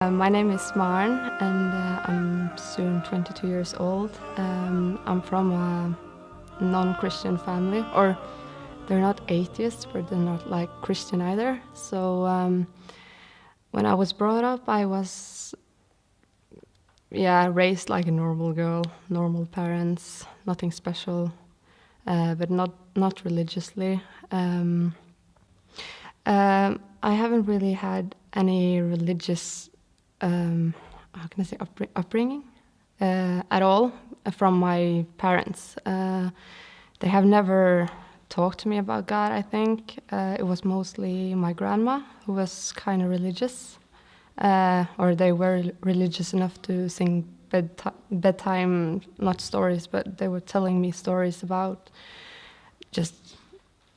My name is Maren, and I'm soon 22 years old. I'm from a non-Christian family, or they're not atheists, but they're not like Christian either. So when I was brought up, I was raised like a normal girl, normal parents, nothing special, but not religiously. I haven't really had any religious how can I say, upbringing at all from my parents. They have never talked to me about God, I think. It was mostly my grandma who was kind of religious, or they were religious enough to sing bedtime, not stories, but they were telling me stories about just,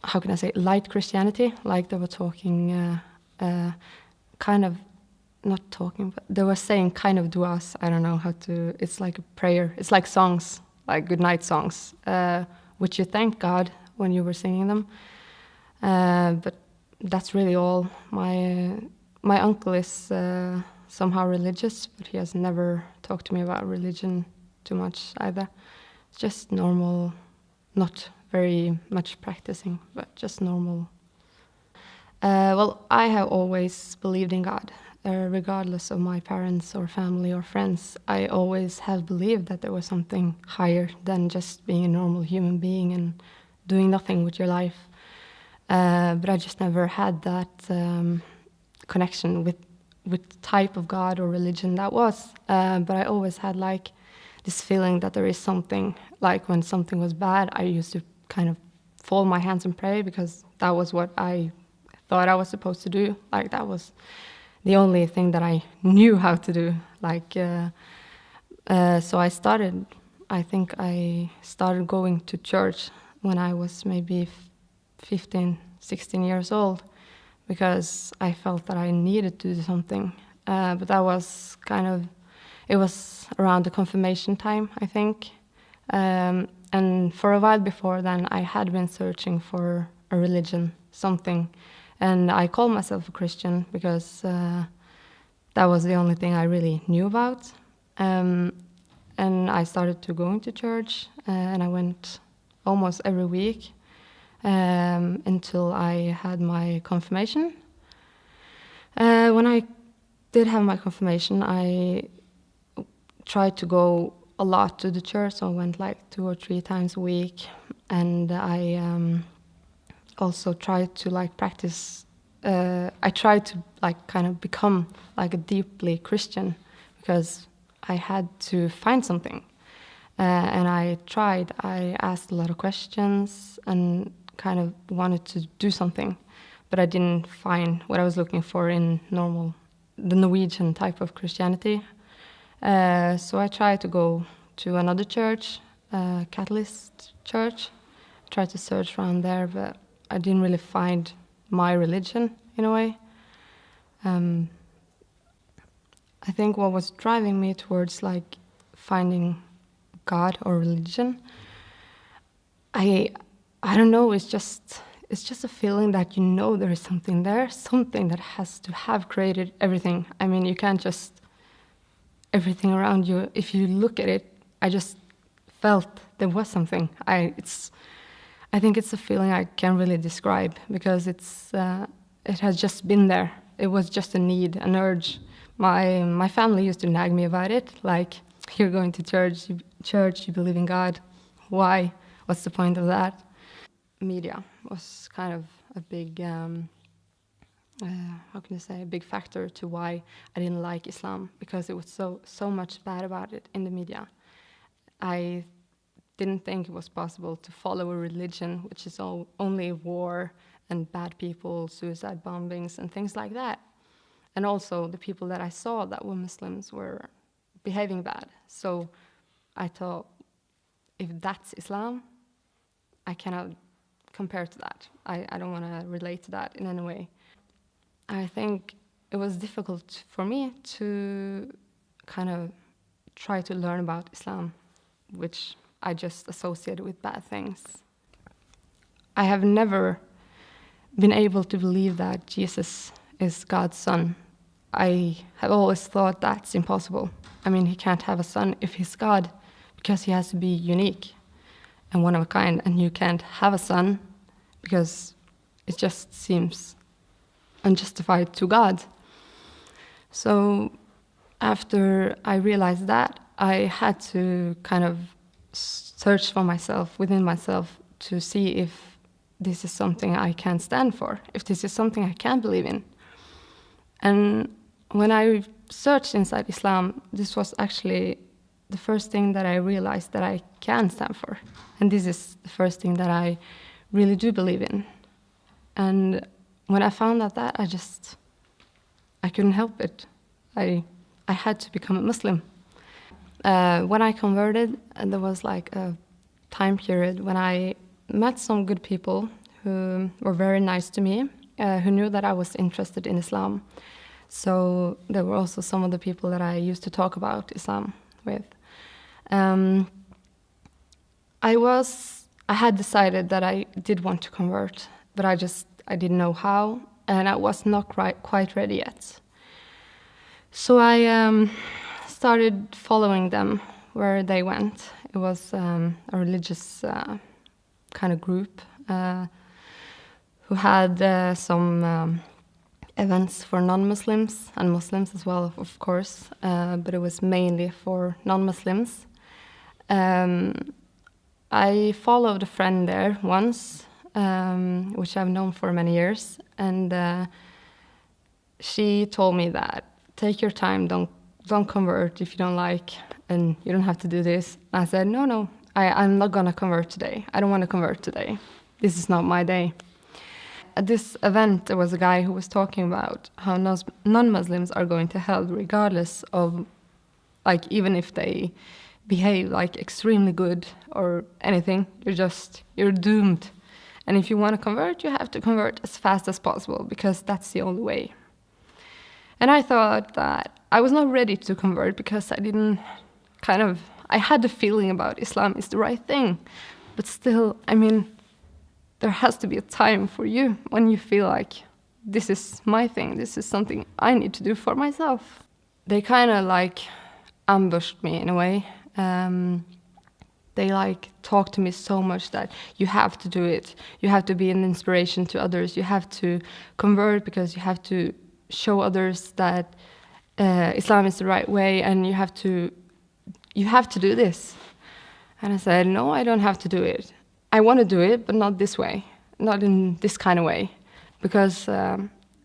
how can I say, light Christianity, like they were talking kind of, not talking, but they were saying kind of duas. I don't know how to, it's like a prayer. It's like songs, like goodnight songs, which you thank God when you were singing them. But that's really all. My uncle is somehow religious, but he has never talked to me about religion too much either. It's just normal, not very much practicing, but just normal. Well, I have always believed in God. Regardless of my parents or family or friends, I always have believed that there was something higher than just being a normal human being and doing nothing with your life. But I just never had that connection with type of God or religion that was. But I always had like this feeling that there is something, like when something was bad, I used to kind of fold my hands and pray, because that was what I thought I was supposed to do. Like that was the only thing that I knew how to do. So I think I started going to church when I was maybe 15, 16 years old, because I felt that I needed to do something. But that was it was around the confirmation time, I think. And for a while before then, I had been searching for a religion, something. And I called myself a Christian because that was the only thing I really knew about. And I started to go into church, and I went almost every week until I had my confirmation. When I did have my confirmation, I tried to go a lot to the church, so I went like 2 or 3 times a week. And I also tried to like practice. I tried to like kind of become like a deeply Christian, because I had to find something. And I tried. I asked a lot of questions and kind of wanted to do something, but I didn't find what I was looking for in the Norwegian type of Christianity. So I tried to go to another church, Catholic church. Tried to search around there, but I didn't really find my religion in a way. I think what was driving me towards like finding God or religion, I don't know, it's just a feeling that you know there is something there, something that has to have created everything. I mean, you can't just, everything around you, if you look at it, I just felt there was something. I think it's a feeling I can't really describe, because it has just been there. It was just a need, an urge. My family used to nag me about it, like, you're going to church, you believe in God. Why? What's the point of that? Media was kind of a big, how can I say, a big factor to why I didn't like Islam, because it was so much bad about it in the media. I didn't think it was possible to follow a religion which is only war and bad people, suicide bombings and things like that. And also the people that I saw that were Muslims were behaving bad. So I thought, if that's Islam, I cannot compare to that. I don't want to relate to that in any way. I think it was difficult for me to kind of try to learn about Islam, which I just associated with bad things. I have never been able to believe that Jesus is God's son, I have always thought that's impossible. I mean, he can't have a son if he's God, because he has to be unique and one of a kind, and you can't have a son because it just seems unjustified to God. So after I realized that, I had to kind of search for myself, within myself, to see if this is something I can stand for, if this is something I can believe in. And when I searched inside Islam, this was actually the first thing that I realized that I can stand for. And this is the first thing that I really do believe in. And when I found out that, I couldn't help it. I had to become a Muslim. When I converted, there was like a time period when I met some good people who were very nice to me, who knew that I was interested in Islam. So there were also some of the people that I used to talk about Islam with. I had decided that I did want to convert, but I didn't know how, and I was not quite ready yet. So I started following them where they went. It was a religious kind of group who had some events for non-Muslims and Muslims as well, of course, but it was mainly for non-Muslims. I followed a friend there once, which I've known for many years, and she told me that take your time, don't convert if you don't like, and you don't have to do this. I said, no, I'm not gonna convert today. I don't want to convert today. This is not my day. At this event, there was a guy who was talking about how non-Muslims are going to hell regardless of, like, even if they behave like extremely good or anything, you're doomed. And if you want to convert, you have to convert as fast as possible, because that's the only way. And I thought that I was not ready to convert because I had the feeling about Islam is the right thing. But still, I mean, there has to be a time for you when you feel like this is my thing, this is something I need to do for myself. They kind of like ambushed me in a way. They like talked to me so much that you have to do it. You have to be an inspiration to others. You have to convert because you have to show others that Islam is the right way, and you have to do this. And I said, no, I don't have to do it. I want to do it, but not this way, not in this kind of way. Because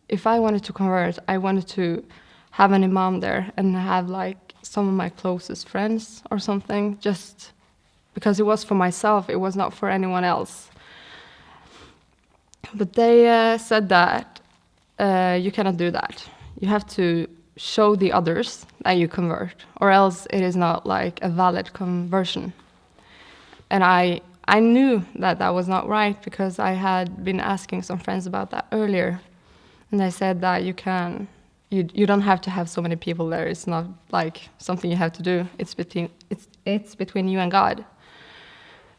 if I wanted to convert, I wanted to have an imam there and have like some of my closest friends or something, just because it was for myself, it was not for anyone else. But they said that you cannot do that. You have to show the others that you convert, or else it is not like a valid conversion. And I knew that that was not right, because I had been asking some friends about that earlier, and they said that you don't have to have so many people there. It's not like something you have to do. It's between you and God.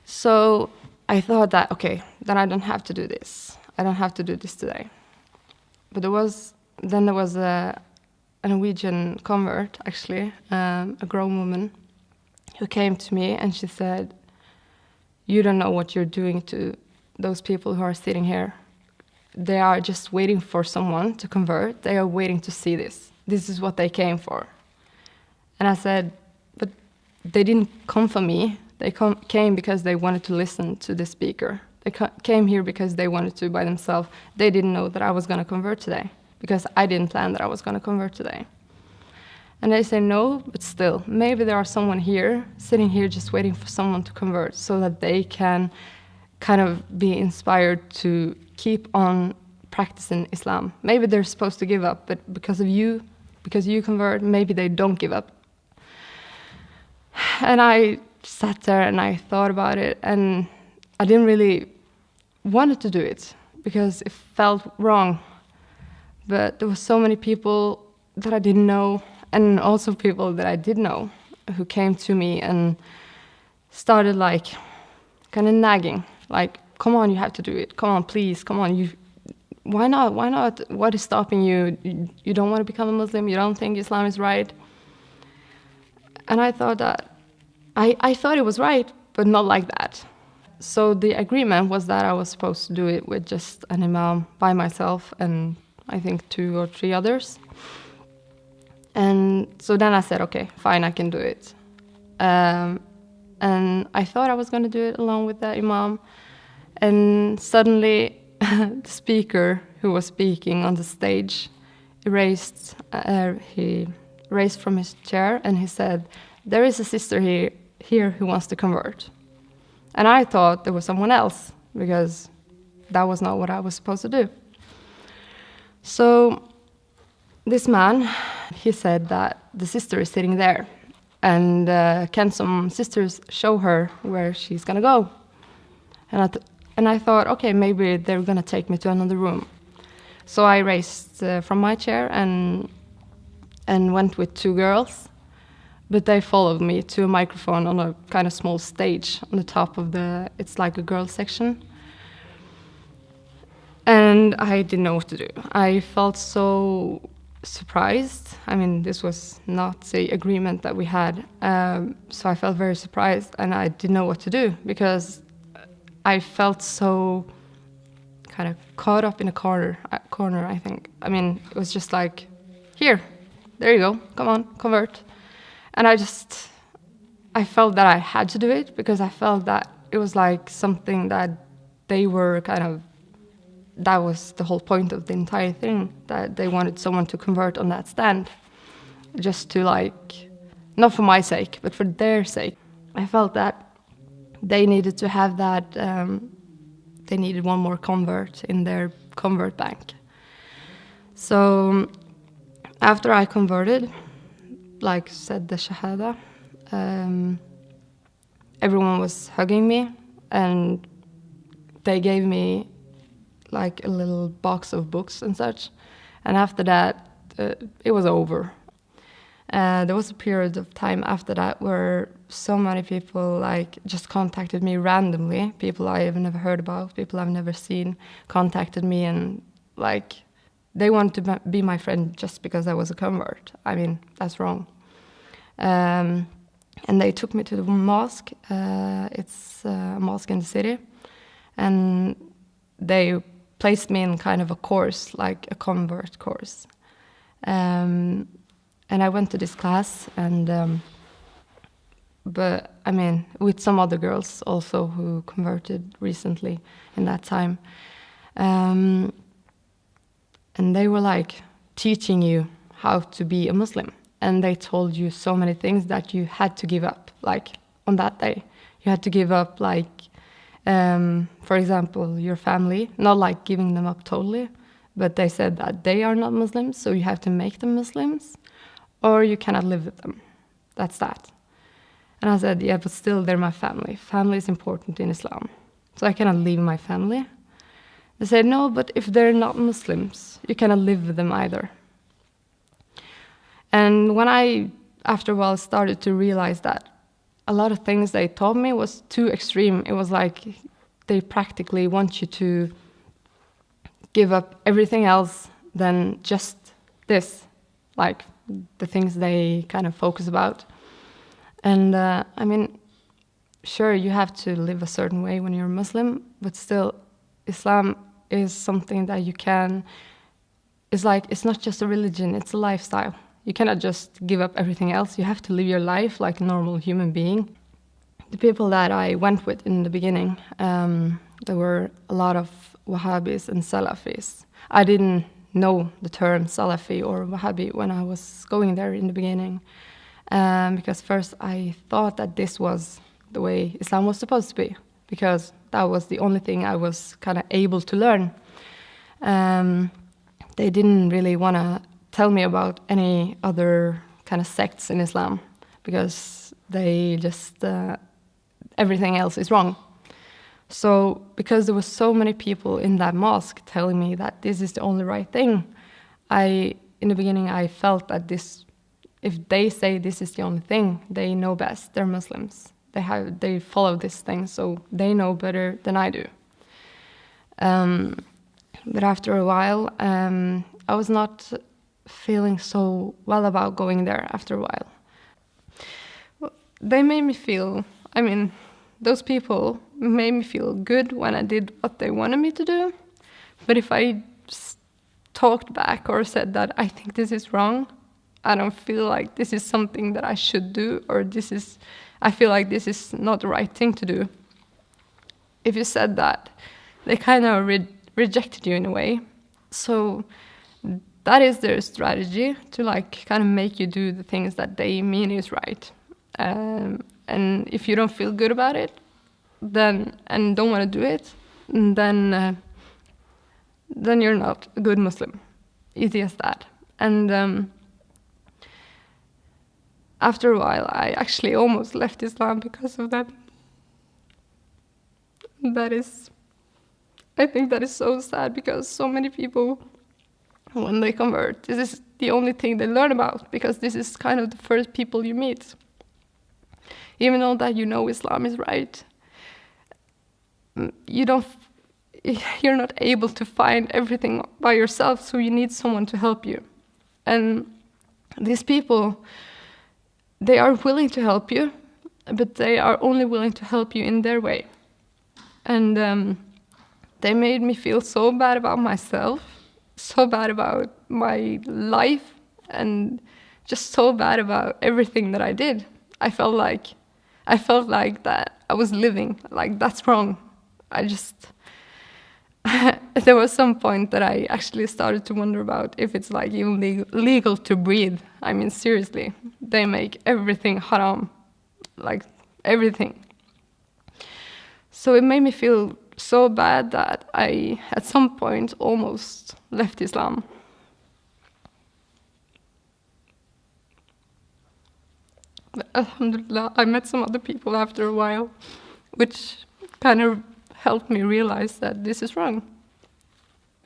So I thought that, okay, then I don't have to do this. I don't have to do this today. But there was a Norwegian convert, actually, a grown woman, who came to me and she said, you don't know what you're doing to those people who are sitting here. They are just waiting for someone to convert. They are waiting to see this. This is what they came for. And I said, but they didn't come for me. They came because they wanted to listen to the speaker. They came here because they wanted to by themselves. They didn't know that I was going to convert today, because I didn't plan that I was going to convert today. And they say, no, but still, maybe there are someone here, sitting here just waiting for someone to convert, so that they can kind of be inspired to keep on practicing Islam. Maybe they're supposed to give up, but because you convert, maybe they don't give up. And I sat there and I thought about it, and I didn't really want to do it, because it felt wrong. But there were so many people that I didn't know, and also people that I did know, who came to me and started like kind of nagging, like, come on, you have to do it. Come on, please, come on. why not? Why not? What is stopping you? You don't want to become a Muslim? You don't think Islam is right? And I thought that, I thought it was right, but not like that. So the agreement was that I was supposed to do it with just an imam by myself and I think 2 or 3 others. And so then I said, okay, fine, I can do it. And I thought I was going to do it along with the imam. And suddenly the speaker who was speaking on the stage, he raised from his chair and he said, there is a sister here who wants to convert. And I thought there was someone else, because that was not what I was supposed to do. So this man, he said that the sister is sitting there, and can some sisters show her where she's going to go? And I thought, okay, maybe they're going to take me to another room. So I raised from my chair and went with 2 girls. But they followed me to a microphone on a kind of small stage on the top of it's like a girls section. And I didn't know what to do. I felt so surprised. I mean, this was not the agreement that we had. So I felt very surprised and I didn't know what to do because I felt so kind of caught up in a corner, I think. I mean, it was just like, here, there you go, come on, convert. And I felt that I had to do it because I felt that it was like something that they were that was the whole point of the entire thing, that they wanted someone to convert on that stand, just to not for my sake, but for their sake. I felt that they needed to have that, they needed one more convert in their convert bank. So after I converted, said the Shahada, everyone was hugging me and they gave me a little box of books and such. And after that, it was over. There was a period of time after that where so many people just contacted me randomly, people I have never heard about, people I've never seen, contacted me and they wanted to be my friend just because I was a convert. I mean, that's wrong. And they took me to the mosque. It's a mosque in the city. And they placed me in kind of a course, like a convert course. And I went to this class, but I mean, with some other girls also who converted recently in that time. And they were teaching you how to be a Muslim. And they told you so many things that you had to give up, on that day. You had to give up, for example, your family, not giving them up totally, but they said that they are not Muslims, so you have to make them Muslims, or you cannot live with them. That's that. And I said, yeah, but still, they're my family. Family is important in Islam, so I cannot leave my family. They said, no, but if they're not Muslims, you cannot live with them either. And when I, after a while, started to realize that a lot of things they taught me was too extreme. It was they practically want you to give up everything else than just this, the things they kind of focus about. And I mean, sure, you have to live a certain way when you're a Muslim, but still, Islam is something that you can, it's not just a religion, it's a lifestyle. You cannot just give up everything else. You have to live your life like a normal human being. The people that I went with in the beginning, there were a lot of Wahhabis and Salafis. I didn't know the term Salafi or Wahhabi when I was going there in the beginning, because first I thought that this was the way Islam was supposed to be, because that was the only thing I was kind of able to learn. They didn't really want to tell me about any other kind of sects in Islam, because they just, everything else is wrong. So because there were so many people in that mosque telling me that this is the only right thing, in the beginning I felt that if they say this is the only thing, they know best. They're Muslims. They follow this thing, so they know better than I do. But after a while, I was not feeling so well about going there after a while. Well, they made me feel, I mean, those people made me feel good when I did what they wanted me to do. But if I talked back or said that I think this is wrong, I don't feel like this is something that I should do, or I feel like this is not the right thing to do. If you said that, they kind of rejected you in a way. So that is their strategy, to like kind of make you do the things that they mean is right. And if you don't feel good about it, then and don't want to do it, then you're not a good Muslim. Easy as that. And after a while, I actually almost left Islam because of that. I think that is so sad, because so many people, when they convert, this is the only thing they learn about, because this is kind of the first people you meet. Even though that you know Islam is right, you're not able to find everything by yourself, so you need someone to help you. And these people, they are willing to help you, but they are only willing to help you in their way. And they made me feel so bad about myself, so bad about my life, and just so bad about everything that I did. I felt like that I was living, like that's wrong. There was some point that I actually started to wonder about if it's like even legal to breathe. I mean, seriously, they make everything haram, like everything. So it made me feel so bad that I, at some point, almost left Islam. But alhamdulillah, I met some other people after a while, which kind of helped me realize that this is wrong.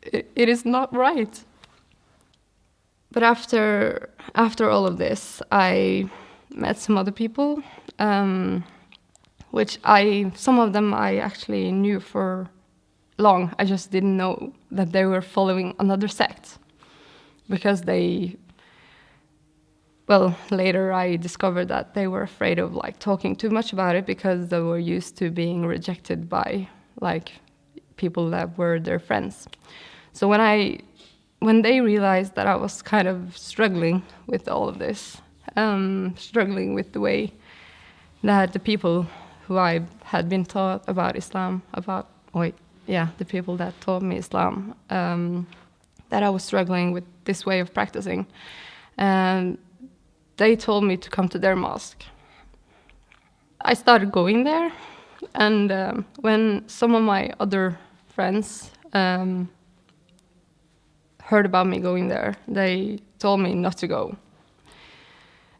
It is not right. But after all of this, I met some other people, some of them I actually knew for long. I just didn't know that they were following another sect, because later I discovered that they were afraid of like talking too much about it, because they were used to being rejected by like people that were their friends. So when they realized that I was kind of struggling with all of this, struggling with the way that the people who I had been taught about Islam, the people that taught me Islam, that I was struggling with this way of practicing, they told me to come to their mosque. I started going there, and when some of my other friends heard about me going there, they told me not to go.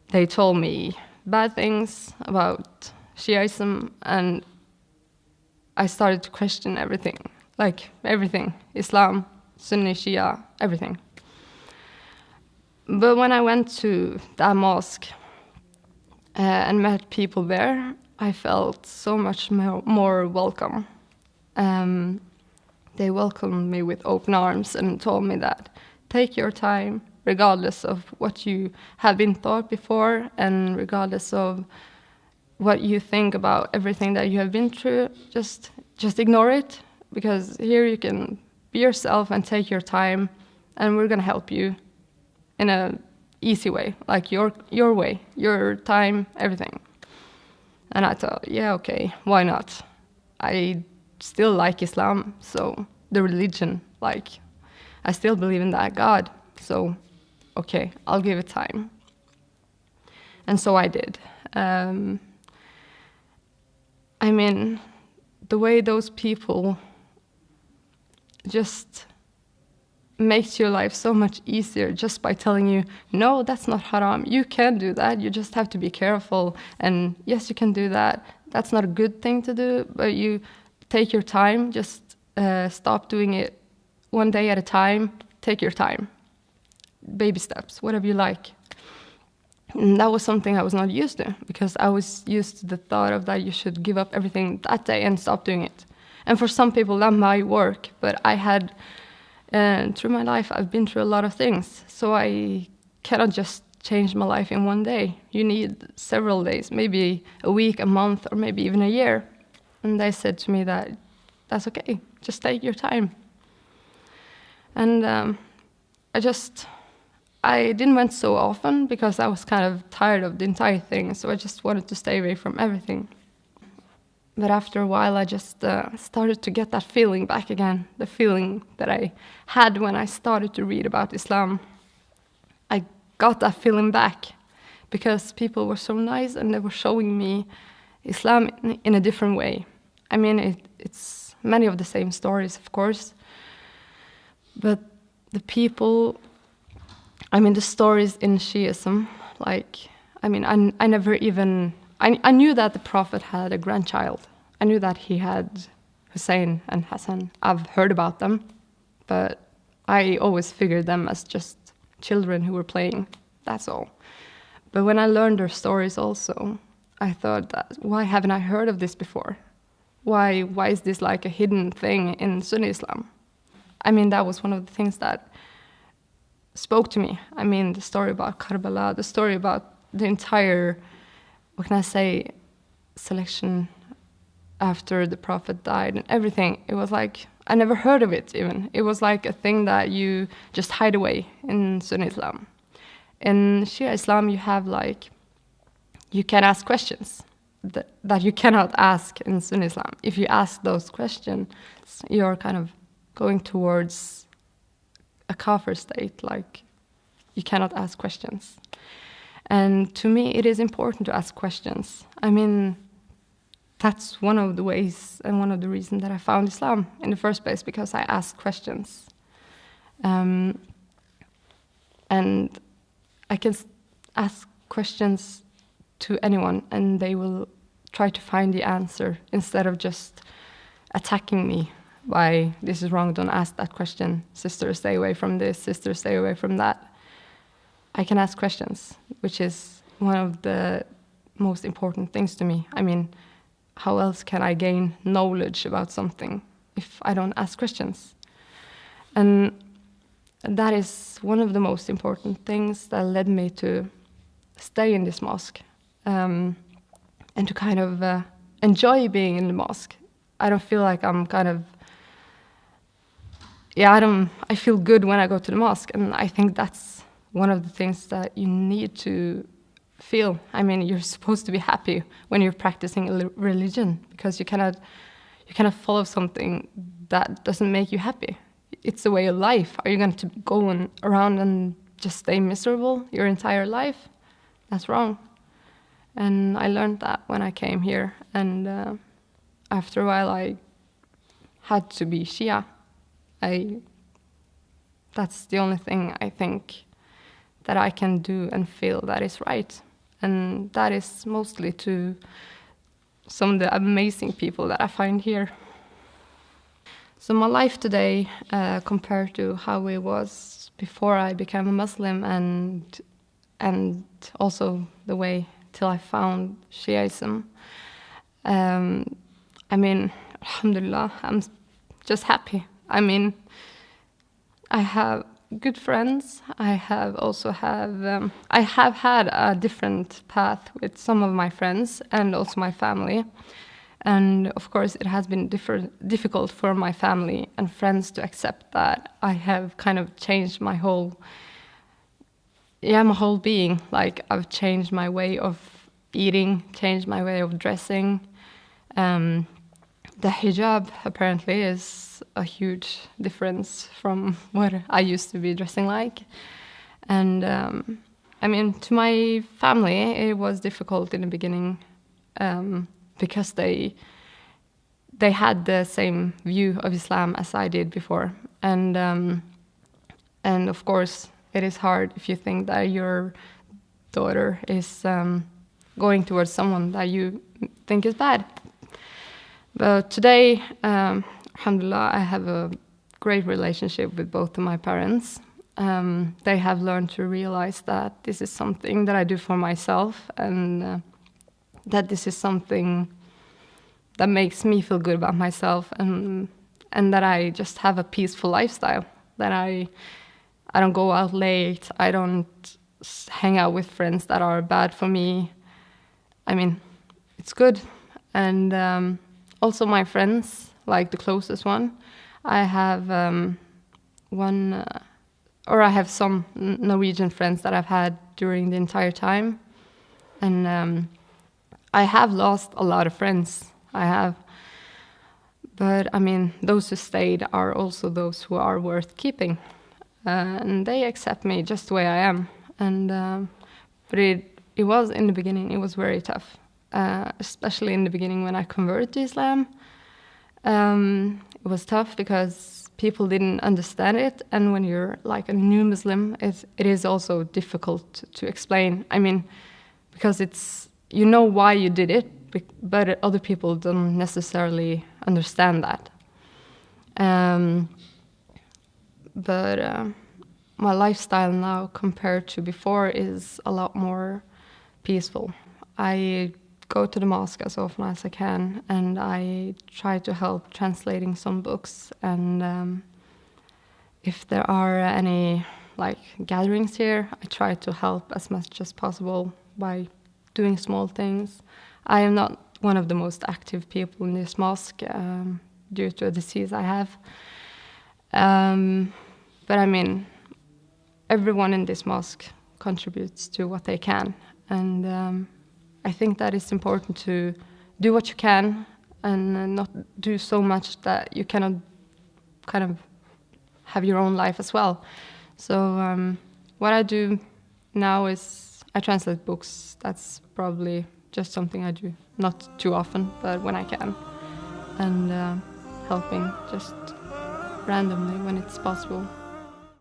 They told me bad things about Shi'ism, and I started to question everything, like everything, Islam, Sunni, Shia, everything. But when I went to that mosque and met people there, I felt so much more welcome. They welcomed me with open arms and told me that take your time, regardless of what you have been taught before, and regardless of what you think about everything that you have been through, just ignore it, because here you can be yourself and take your time, and we're gonna help you in a easy way, like your way, your time, everything. And I thought, yeah, okay, why not? I still like Islam, so the religion, like, I still believe in that God, so okay, I'll give it time. And so I did. I mean, the way those people just makes your life so much easier just by telling you, no, that's not haram, you can do that, you just have to be careful, and yes, you can do that, that's not a good thing to do, but you take your time, just stop doing it one day at a time, take your time, baby steps, whatever you like. And that was something I was not used to, because I was used to the thought of that you should give up everything that day and stop doing it. And for some people that might work, but I had And through my life, I've been through a lot of things. So I cannot just change my life in one day. You need several days, maybe a week, a month, or maybe even a year. And they said to me that that's okay, just take your time. And I didn't went so often because I was kind of tired of the entire thing, so I just wanted to stay away from everything. But after a while, I just started to get that feeling back again, the feeling that I had when I started to read about Islam. I got that feeling back because people were so nice and they were showing me Islam in a different way. I mean, it's many of the same stories, of course, but the people, I mean, the stories in Shi'ism, like, I mean, I never even, I knew that the Prophet had a grandchild. I knew that he had Hussein and Hassan. I've heard about them, but I always figured them as just children who were playing, that's all. But when I learned their stories also, I thought, that, why haven't I heard of this before? Why is this like a hidden thing in Sunni Islam? I mean, that was one of the things that spoke to me. I mean, the story about Karbala, the story about the entire, what can I say, selection after the Prophet died and everything. It was like, I never heard of it even. It was like a thing that you just hide away in Sunni Islam. In Shia Islam, you have like, you can ask questions that you cannot ask in Sunni Islam. If you ask those questions, you're kind of going towards a kafir state, like you cannot ask questions. And to me, it is important to ask questions. I mean, that's one of the ways and one of the reasons that I found Islam in the first place, because I asked questions. And I can ask questions to anyone and they will try to find the answer instead of just attacking me by, this is wrong, don't ask that question, sister, stay away from this, sister, stay away from that. I can ask questions, which is one of the most important things to me. I mean, how else can I gain knowledge about something if I don't ask questions? And that is one of the most important things that led me to stay in this mosque and to kind of enjoy being in the mosque. I don't feel like I'm kind of, I feel good when I go to the mosque, and I think that's one of the things that you need to feel. I mean, you're supposed to be happy when you're practicing a religion, because you cannot follow something that doesn't make you happy. It's a way of life. Are you going to go around and just stay miserable your entire life? That's wrong. And I learned that when I came here, and after a while I had to be Shia. That's the only thing I think that I can do and feel that is right. And that is mostly to some of the amazing people that I find here. So my life today, compared to how it was before I became a Muslim, and also the way till I found Shi'ism, I mean, alhamdulillah, I'm just happy. I mean, I have good friends. I have had a different path with some of my friends and also my family. And of course, it has been difficult for my family and friends to accept that I have kind of changed my whole being. Like, I've changed my way of eating, changed my way of dressing. The hijab apparently is a huge difference from what I used to be dressing like. And I mean, to my family, it was difficult in the beginning because they had the same view of Islam as I did before. And of course, it is hard if you think that your daughter is going towards someone that you think is bad. But today, alhamdulillah, I have a great relationship with both of my parents. They have learned to realize that this is something that I do for myself, and that this is something that makes me feel good about myself, and that I just have a peaceful lifestyle. that I don't go out late. I don't hang out with friends that are bad for me. I mean, it's good. And also my friends, like the closest one, I have I have some Norwegian friends that I've had during the entire time. And I have lost a lot of friends. I have. But I mean, those who stayed are also those who are worth keeping. And they accept me just the way I am. And but it was in the beginning, it was very tough. Especially in the beginning when I converted to Islam. It was tough because people didn't understand it, and when you're like a new Muslim, it is also difficult to explain. I mean, because it's, you know why you did it, but other people don't necessarily understand that. But my lifestyle now compared to before is a lot more peaceful. I go to the mosque as often as I can, and I try to help translating some books. And if there are any like gatherings here, I try to help as much as possible by doing small things. I am not one of the most active people in this mosque due to a disease I have. But I mean, everyone in this mosque contributes to what they can, and I think that it's important to do what you can and not do so much that you cannot kind of have your own life as well. So what I do now is I translate books. That's probably just something I do, not too often, but when I can. And helping just randomly when it's possible.